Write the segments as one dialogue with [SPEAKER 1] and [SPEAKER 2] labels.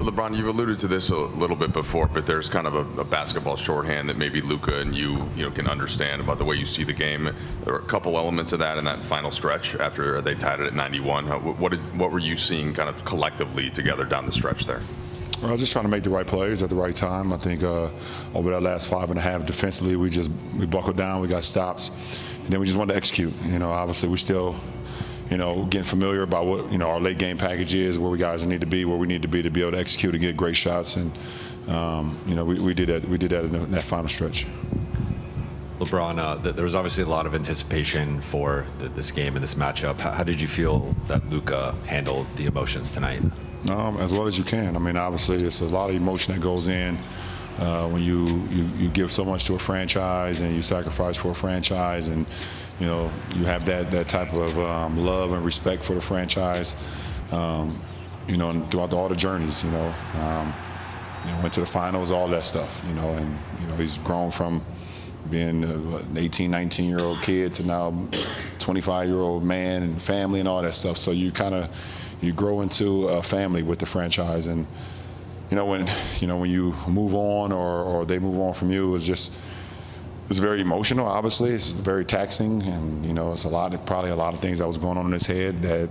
[SPEAKER 1] LeBron, you've alluded to this a little bit before, but there's kind of a basketball shorthand that maybe Luka and you can understand about the way you see the game. There were a couple elements of that in that final stretch after they tied it at 91. What were you seeing kind of collectively together down the stretch there?
[SPEAKER 2] Well, just trying to make the right plays at the right time. I think over that last 5.5 defensively, we buckled down, we got stops, and then we just wanted to execute. Obviously we still getting familiar about what our late game package is, where we guys need to be, where we need to be able to execute and get great shots, and we did that. We did that in that final stretch.
[SPEAKER 3] LeBron, there was obviously a lot of anticipation for this game and this matchup. How did you feel that Luka handled the emotions tonight?
[SPEAKER 2] As well as you can. I mean, obviously, it's a lot of emotion that goes in when you give so much to a franchise and you sacrifice for a franchise, and you have that type of love and respect for the franchise. And throughout all the journeys, went to the finals, all that stuff. And he's grown from being an 18, 19-year-old kid to now 25-year-old man and family and all that stuff. So you grow into a family with the franchise, and when you move on or they move on from you, it's very emotional. Obviously, it's very taxing, and it's probably a lot of things that was going on in his head that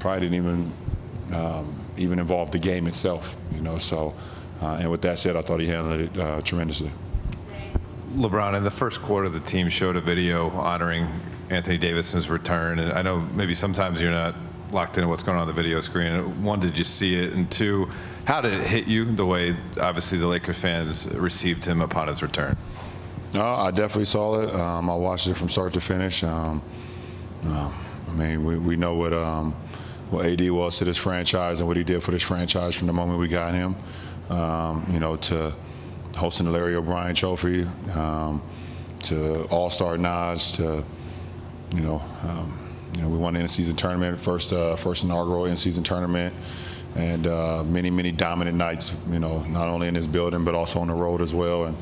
[SPEAKER 2] probably didn't even involve the game itself. So and with that said, I thought he handled it tremendously.
[SPEAKER 4] LeBron, in the first quarter, the team showed a video honoring Anthony Davison's return, and I know maybe sometimes you're not locked into what's going on the video screen. One, did you see it? And two, how did it hit you, the way obviously the Lakers fans received him upon his return?
[SPEAKER 2] No, I definitely saw it. I watched it from start to finish. I mean, we know what AD was to this franchise and what he did for this franchise from the moment we got him. To hosting the Larry O'Brien Trophy, to All-Star nods, to we won the in-season tournament, first inaugural in-season tournament, and many dominant nights. Not only in this building but also on the road as well. And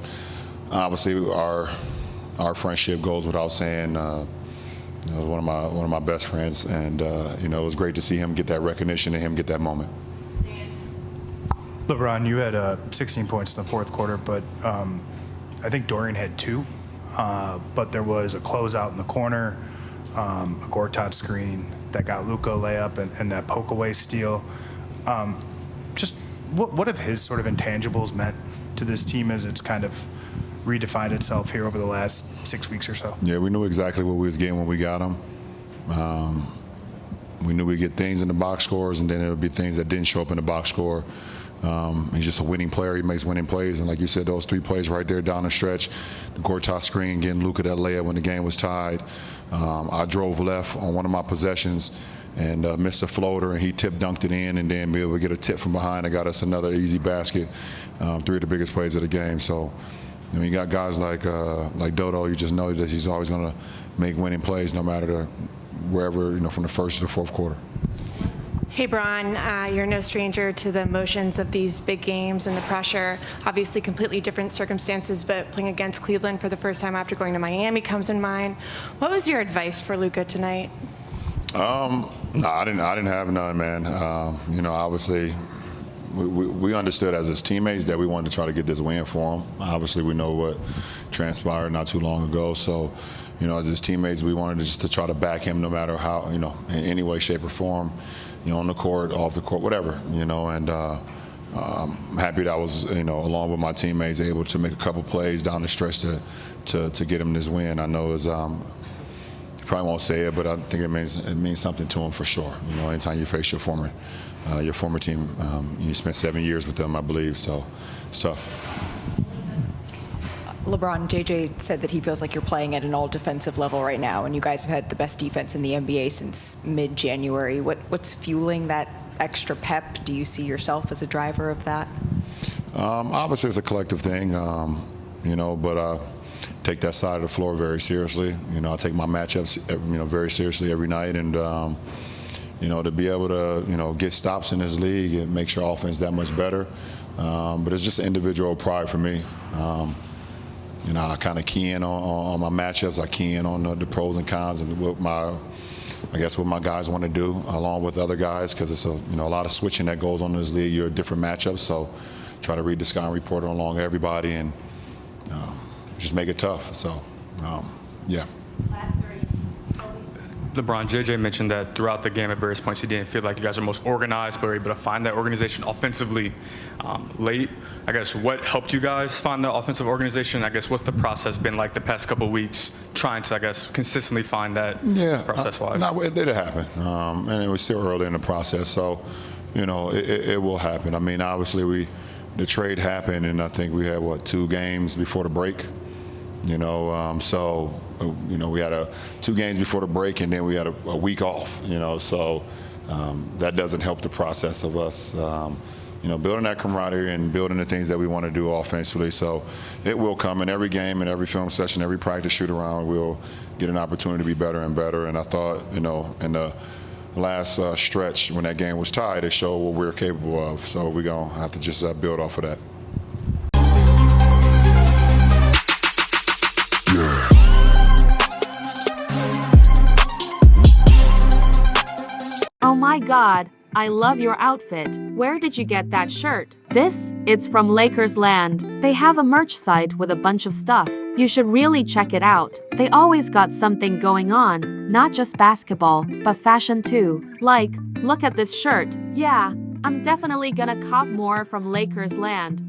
[SPEAKER 2] obviously, our friendship goes without saying. He was one of my best friends, and it was great to see him get that recognition and him get that moment.
[SPEAKER 5] LeBron, you had 16 points in the fourth quarter, but I think Dorian had 2. But there was a closeout in the corner, a Gortat screen that got Luka layup, and that poke away steal. Just what have his sort of intangibles meant to this team as it's kind of redefined itself here over the last 6 weeks or so?
[SPEAKER 2] Yeah, we knew exactly what we was getting when we got him. We knew we'd get things in the box scores, and then there would be things that didn't show up in the box score. He's just a winning player. He makes winning plays, and like you said, those 3 plays right there down the stretch, the Gortat screen, getting Luka that layup when the game was tied. I drove left on one of my possessions and missed a floater, and he tip-dunked it in, and then be able to get a tip from behind that got us another easy basket. 3 of the biggest plays of the game. So you got guys like Dodo. You just know that he's always going to make winning plays no matter wherever, from the first to the fourth quarter.
[SPEAKER 6] Hey, Bron, you're no stranger to the emotions of these big games and the pressure. Obviously, completely different circumstances, but playing against Cleveland for the first time after going to Miami comes in mind. What was your advice for Luka tonight?
[SPEAKER 2] No, I didn't have none, man. Obviously, we understood as his teammates that we wanted to try to get this win for him. Obviously, we know what transpired not too long ago, so. As his teammates, we wanted just to try to back him no matter how, in any way, shape, or form, on the court, off the court, whatever, and I'm happy that I was, along with my teammates, able to make a couple plays down the stretch to get him this win. I know it's, you probably won't say it, but I think it means something to him for sure. Anytime you face your former team, you spent 7 years with them, I believe, so it's tough.
[SPEAKER 7] LeBron, JJ said that he feels like you're playing at an all-defensive level right now, and you guys have had the best defense in the NBA since mid-January. What's fueling that extra pep? Do you see yourself as a driver of that?
[SPEAKER 2] Obviously, it's a collective thing, but I take that side of the floor very seriously. I take my matchups, very seriously every night, and to be able to, get stops in this league, it makes your offense that much better. But it's just individual pride for me. I kind of key in on my matchups. I key in on the pros and cons and what my I guess what my guys want to do, along with other guys, because it's a lot of switching that goes on in this league. You're different matchups, so try to read the scouting report along everybody and just make it tough. So, yeah.
[SPEAKER 8] LeBron, JJ mentioned that throughout the game at various points he didn't feel like you guys are most organized, but were able to find that organization offensively late. I guess what helped you guys find the offensive organization? I guess what's the process been like the past couple of weeks trying to, I guess, consistently find that process-wise?
[SPEAKER 2] No, it did happen, and it was still early in the process, so it will happen. I mean, obviously the trade happened, and I think we had 2 games before the break. So we had 2 games before the break, and then we had a week off. So that doesn't help the process of us, building that camaraderie and building the things that we want to do offensively. So it will come in every game, in every film session, every practice shoot around. We'll get an opportunity to be better and better. And I thought, in the last stretch when that game was tied, it showed what we're capable of. So we're gonna have to just build off of that.
[SPEAKER 9] Oh my god, I love your outfit. Where did you get that shirt? It's from Lakers Land. They have a merch site with a bunch of stuff. You should really check it out. They always got something going on, not just basketball, but fashion too. Like, look at this shirt. Yeah, I'm definitely gonna cop more from Lakers Land.